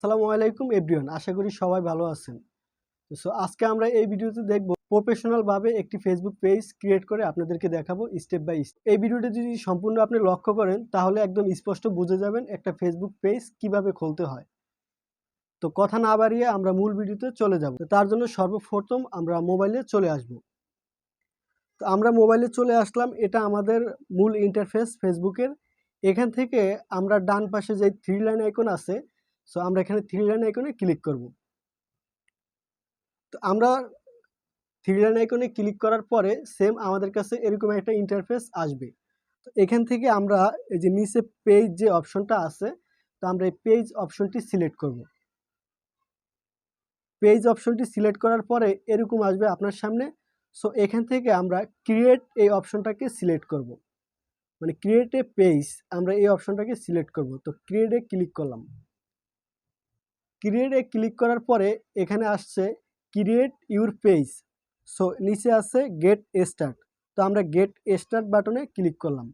আসসালামু আলাইকুম এভরিওয়ান, আশা করি সবাই ভালো আছেন। সো আজকে আমরা এই ভিডিওতে দেখব প্রফেশনাল ভাবে একটি ফেসবুক পেজ ক্রিয়েট করে আপনাদেরকে দেখাবো স্টেপ বাই স্টেপ। এই ভিডিওটি যদি সম্পূর্ণ আপনি লক্ষ্য করেন তাহলে একদম স্পষ্ট বুঝে যাবেন একটা ফেসবুক পেজ কিভাবে খুলতে হয়। তো কথা না বাড়িয়ে আমরা মূল ভিডিওতে চলে যাব। তার জন্য সর্বপ্রথম আমরা মোবাইলে চলে আসব। তো আমরা মোবাইলে চলে আসলাম, এটা আমাদের মূল ইন্টারফেস ফেসবুকের। এখান থেকে আমরা ডান পাশে যে থ্রি লাইন আইকন আছে, সো আমরা এখানে থ্রি লাইন আইকনে ক্লিক করব। তো আমরা থ্রি লাইন আইকনে ক্লিক করার পরে সেম আমাদের কাছে এরকম একটা ইন্টারফেস আসবে। তো এখান থেকে আমরা এই যে নিচে পেজ যে অপশনটা আছে, তো আমরা এই পেজ অপশনটি সিলেক্ট করব। পেজ অপশনটি সিলেক্ট করার পরে এরকম আসবে আপনার সামনে। সো এখান থেকে আমরা ক্রিয়েট এই অপশনটাকে সিলেক্ট করব, মানে ক্রিয়েট এ পেজ, আমরা এই অপশনটাকে সিলেক্ট করব। তো ক্রিয়েটে ক্লিক করলাম। ক্রিয়েটে ক্লিক করার পরে এখানে আসছে ক্রিয়েট ইউর পেজ। সো নিচে আছে গেট স্টার্ট। তো আমরা গেট স্টার্ট বাটনে ক্লিক করলাম।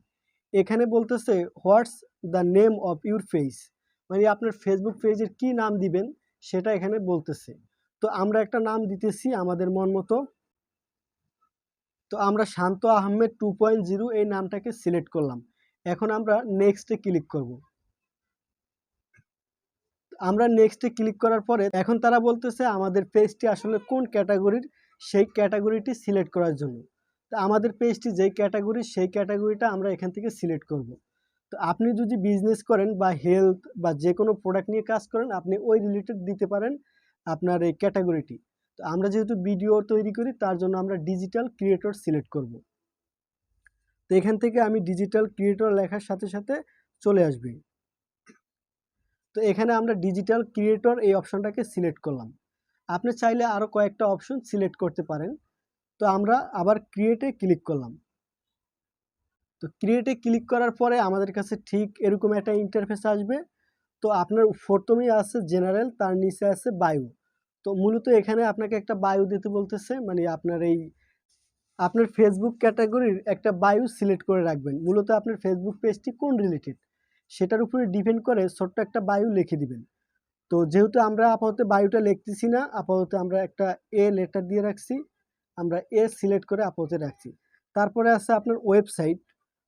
এখানে বলতেছে what's the name of your page, মানে আপনার ফেসবুক পেজের কি নাম দিবেন সেটা এখানে বলতেছে। তো আমরা একটা নাম দিতেছি আমাদের মন মতো। তো আমরা শান্ত আহমেদ 2.0 এই নামটাকে সিলেক্ট করলাম। এখন আমরা নেক্সটে ক্লিক করব। আমরা নেক্সটে ক্লিক করার পরে এখন তারা বলতেছে আমাদের পেজটি আসলে কোন ক্যাটাগরির, সেই ক্যাটাগরিটি সিলেক্ট করার জন্য। তো আমাদের পেজটি যেই ক্যাটাগরি সেই ক্যাটাগরিটা আমরা এখান থেকে সিলেক্ট করব। তো আপনি যদি বিজনেস করেন বা হেলথ বা যে কোনো প্রোডাক্ট নিয়ে কাজ করেন, আপনি ওই রিলেটেড দিতে পারেন আপনার এই ক্যাটাগরিটি। তো আমরা যেহেতু ভিডিও তৈরি করি তার জন্য আমরা ডিজিটাল ক্রিয়েটর সিলেক্ট করব। তো এখান থেকে আমি ডিজিটাল ক্রিয়েটর লেখার সাথে সাথে চলে আসবে। তো এখানে আমরা ডিজিটাল ক্রিয়েটর এই অপশনটাকে সিলেক্ট করলাম। আপনি চাইলে আরও কয়েকটা অপশন সিলেক্ট করতে পারেন। তো আমরা আবার ক্রিয়েটে ক্লিক করলাম। তো ক্রিয়েটে ক্লিক করার পরে আমাদের কাছে ঠিক এরকম একটা ইন্টারফেস আসবে। তো আপনার প্রথমেই আছে জেনারেল, তার নিচে আছে বায়ো। তো মূলত এখানে আপনাকে একটা বায়ো দিতে বলতেছে, মানে আপনার ফেসবুক ক্যাটাগরির একটা বায়ো সিলেক্ট করে রাখবেন। মূলত আপনার ফেসবুক পেজটি কোন রিলেটেড সেটার উপরে ডিপেন্ড করে ছোট্ট একটা বায়ো লিখে দিবেন। তো যেহেতু আমরা আপাতত বায়োটা লিখতেছি না, আপাতত আমরা একটা লেটার দিয়ে রাখছি, আমরা সিলেক্ট করে আপাতত রাখছি। তারপরে আছে আপনার ওয়েবসাইট।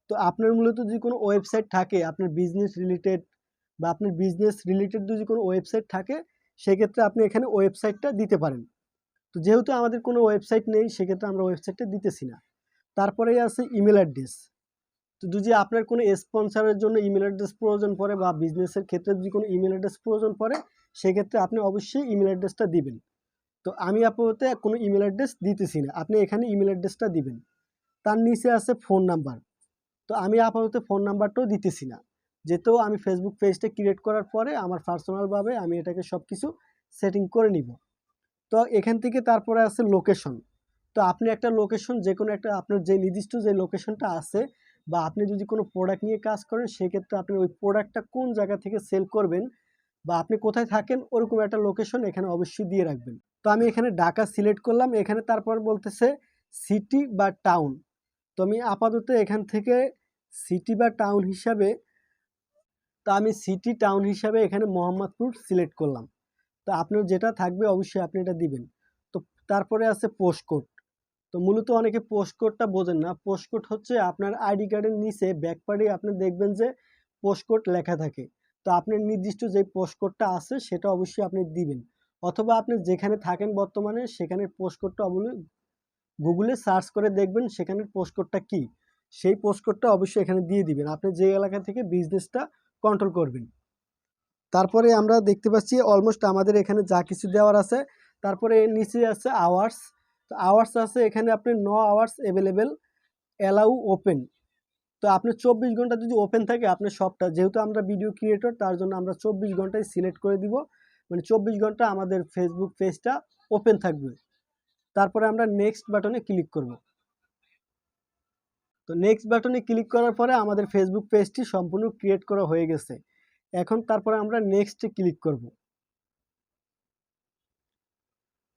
তো আপনার মূলত যদি কোনো ওয়েবসাইট থাকে আপনার বিজনেস রিলেটেড বা আপনার বিজনেস রিলেটেড যদি কোনো ওয়েবসাইট থাকে, সেক্ষেত্রে আপনি এখানে ওয়েবসাইটটা দিতে পারেন। তো যেহেতু আমাদের কোনো ওয়েবসাইট নেই সেক্ষেত্রে আমরা ওয়েবসাইটটা দিতেছি না। তারপরেই আছে ইমেল অ্যাড্রেস। তো যদি আপনার কোনো স্পন্সরের জন্য ইমেল অ্যাড্রেস প্রয়োজন পড়ে বা বিজনেসের ক্ষেত্রে যদি কোনো ইমেল অ্যাড্রেস প্রয়োজন পড়ে, সেক্ষেত্রে আপনি অবশ্যই ইমেল অ্যাড্রেসটা দিবেন। তো আমি আপাতত কোনো ইমেল অ্যাড্রেস দিতেছি না, আপনি এখানে ইমেল অ্যাড্রেসটা দিবেন। তার নিচে আছে ফোন নাম্বার। তো আমি আপাতত ফোন নাম্বারটাও দিতেছি না, যেহেতু আমি ফেসবুক পেজটা ক্রিয়েট করার পরে আমার পার্সোনালভাবে আমি এটাকে সব কিছু সেটিং করে নিব। তো এখান থেকে তারপরে আছে লোকেশন। তো আপনি একটা লোকেশন, যে কোনো একটা আপনার যে নির্দিষ্ট যে লোকেশনটা আছে বা আপনি যদি কোনো প্রোডাক্ট নিয়ে কাজ করেন সেক্ষেত্রে আপনি ওই প্রোডাক্টটা কোন জায়গা থেকে সেল করবেন বা আপনি কোথায় থাকেন ওরকম একটা লোকেশন এখানে অবশ্যই দিয়ে রাখবেন। তো আমি এখানে ঢাকা সিলেক্ট করলাম। এখানে তারপর বলতেছে সিটি বা টাউন। তো আমি আপাতত এখান থেকে সিটি বা টাউন হিসাবে, তো আমি সিটি টাউন হিসাবে এখানে মোহাম্মদপুর সিলেক্ট করলাম। তো আপনার যেটা থাকবে অবশ্যই আপনি এটা দিবেন। তো তারপরে আছে পোস্টকোড। তো মূলত অনেকে পোস্টকোডটা বোঝেন না। পোস্টকোড হচ্ছে আপনার আইডি কার্ডের নিচে ব্যাকপার্টে আপনি দেখবেন যে পোস্টকোড লেখা থাকে। তো আপনার নির্দিষ্ট যে পোস্টকোডটা আছে সেটা অবশ্যই আপনি দিবেন। অথবা আপনি যেখানে থাকেন বর্তমানে সেখানের পোস্টকোডটা গুগলে সার্চ করে দেখবেন সেখানের পোস্টকোডটা কি, সেই পোস্টকোডটা অবশ্যই এখানে দিয়ে দিবেন। আপনি যে এলাকা থেকে বিজনেসটা কন্ট্রোল করবেন। তারপরে আমরা দেখতে পাচ্ছি অলমোস্ট আমাদের এখানে যা কিছু দেওয়ার আছে। তারপরে নিচে আছে আওয়ার্স। তো আওয়ার্স আছে এখানে আপনি no hours available, allow open. তো আপনি 24 ঘন্টা যদি ওপেন থাকে আপনি সবটা, যেহেতু আমরা ভিডিও ক্রিয়েটর তার জন্য আমরা 24 ঘন্টায় সিলেক্ট করে দিব, মানে 24 ঘন্টা আমাদের ফেসবুক পেজটা ওপেন থাকবে। তারপরে আমরা নেক্সট বাটনে ক্লিক করব। তো নেক্সট বাটনে ক্লিক করার পরে আমাদের ফেসবুক পেজটি সম্পূর্ণ ক্রিয়েট করা হয়ে গেছে। এখন তারপরে আমরা নেক্সটে ক্লিক করব।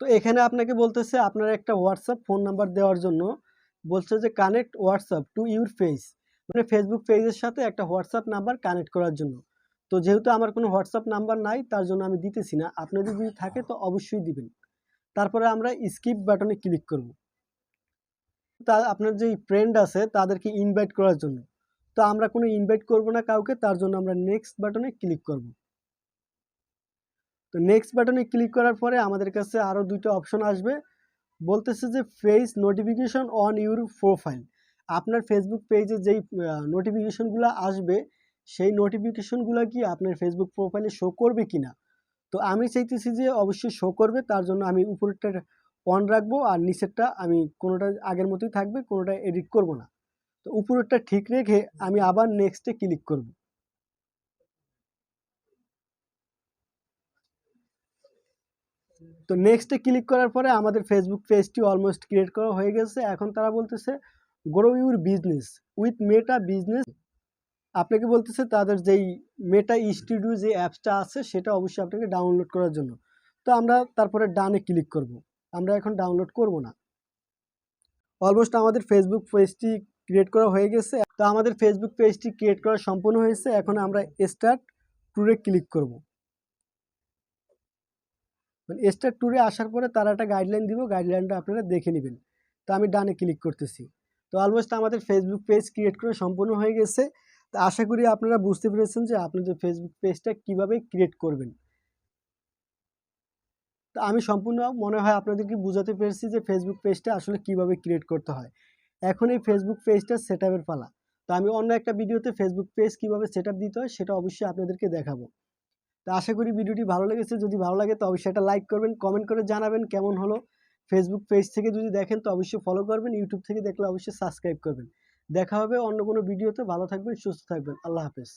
তো এখানে আপনাকে বলতেছে আপনার একটা হোয়াটসঅ্যাপ ফোন নাম্বার দেওয়ার জন্য, বলছে যে connect WhatsApp to your page, মানে ফেসবুক পেজের সাথে একটা হোয়াটসঅ্যাপ নাম্বার কানেক্ট করার জন্য। তো যেহেতু আমার কোনো হোয়াটসঅ্যাপ নাম্বার নাই তার জন্য আমি দিতেছি না, আপনাদের যদি থাকে তো অবশ্যই দিবেন। তারপরে আমরা স্কিপ বাটনে ক্লিক করব। আপনার যে ফ্রেন্ড আছে তাদেরকে ইনভাইট করার জন্য, তো আমরা কোনো ইনভাইট করব না কাউকে, তার জন্য আমরা নেক্সট বাটনে ক্লিক করব। তো নেক্সট বাটনে ক্লিক করার পরে আমাদের কাছে আরও দুইটা অপশন আসবে, বলতেছে যে face notification on your profile. আপনার ফেসবুক পেজে যেই নোটিফিকেশনগুলো আসবে সেই নোটিফিকেশনগুলো কি আপনার ফেসবুক প্রোফাইলে শো করবে কিনা। তো আমি চাইতেছি যে অবশ্যই শো করবে, তার জন্য আমি উপরেরটা অন রাখবো আর নিচেরটা আমি কোনোটা আগের মতোই থাকবে, কোনোটা এডিট করব না। তো উপরেরটা ঠিক রেখে আমি আবার নেক্সটে ক্লিক করব। তো নেক্সটে ক্লিক করার পরে আমাদের ফেসবুক পেজটি অলমোস্ট ক্রিয়েট করা হয়ে গেছে। এখন তারা বলতেছে grow your business with meta business. আপনাকে বলতেছে তাদের যেই মেটা স্টুডিও যে অ্যাপসটা আছে সেটা অবশ্যই আপনাকে ডাউনলোড করার জন্য। তো আমরা তারপরে ডানে ক্লিক করব। আমরা এখন ডাউনলোড করব না। অলমোস্ট আমাদের ফেসবুক পেজটি ক্রিয়েট করা হয়ে গেছে। তো আমাদের ফেসবুক পেজটি ক্রিয়েট করা সম্পূর্ণ হয়েছে। এখন আমরা স্টার্ট ট্যুরে ক্লিক করব। মানে স্টার ট্যুরে আসার পরে তারা একটা গাইডলাইন দিব, গাইডলাইনটা আপনারা দেখে নেবেন। তো আমি ডানে ক্লিক করতেছি। তো অলমোস্ট আমাদের ফেসবুক পেজ ক্রিয়েট করা সম্পূর্ণ হয়ে গেছে। তো আশা করি আপনারা বুঝতে পেরেছেন যে আপনাদের ফেসবুক পেজটা কিভাবে ক্রিয়েট করবেন। তো আমি সম্পূর্ণ মনে হয় আপনাদেরকে বুঝাতে পেরেছি যে ফেসবুক পেজটা আসলে কিভাবে ক্রিয়েট করতে হয়। এখন এই ফেসবুক পেজটা সেটআপের পালা। তো আমি অন্য একটা ভিডিওতে ফেসবুক পেজ কিভাবে সেটআপ দিতে হয় সেটা অবশ্যই আপনাদেরকে দেখাবো। তো আশা করি ভিডিওটি ভালো লেগেছে। যদি ভালো লাগে তো অবশ্যই একটা লাইক করবেন, কমেন্ট করে জানাবেন কেমন হলো। ফেসবুক পেজ থেকে যদি দেখেন তো অবশ্যই ফলো করবেন, ইউটিউব থেকে দেখলে অবশ্যই সাবস্ক্রাইব করবেন। দেখা হবে অন্য কোনো ভিডিওতে। ভালো থাকবেন, সুস্থ থাকবেন। আল্লাহ হাফেজ।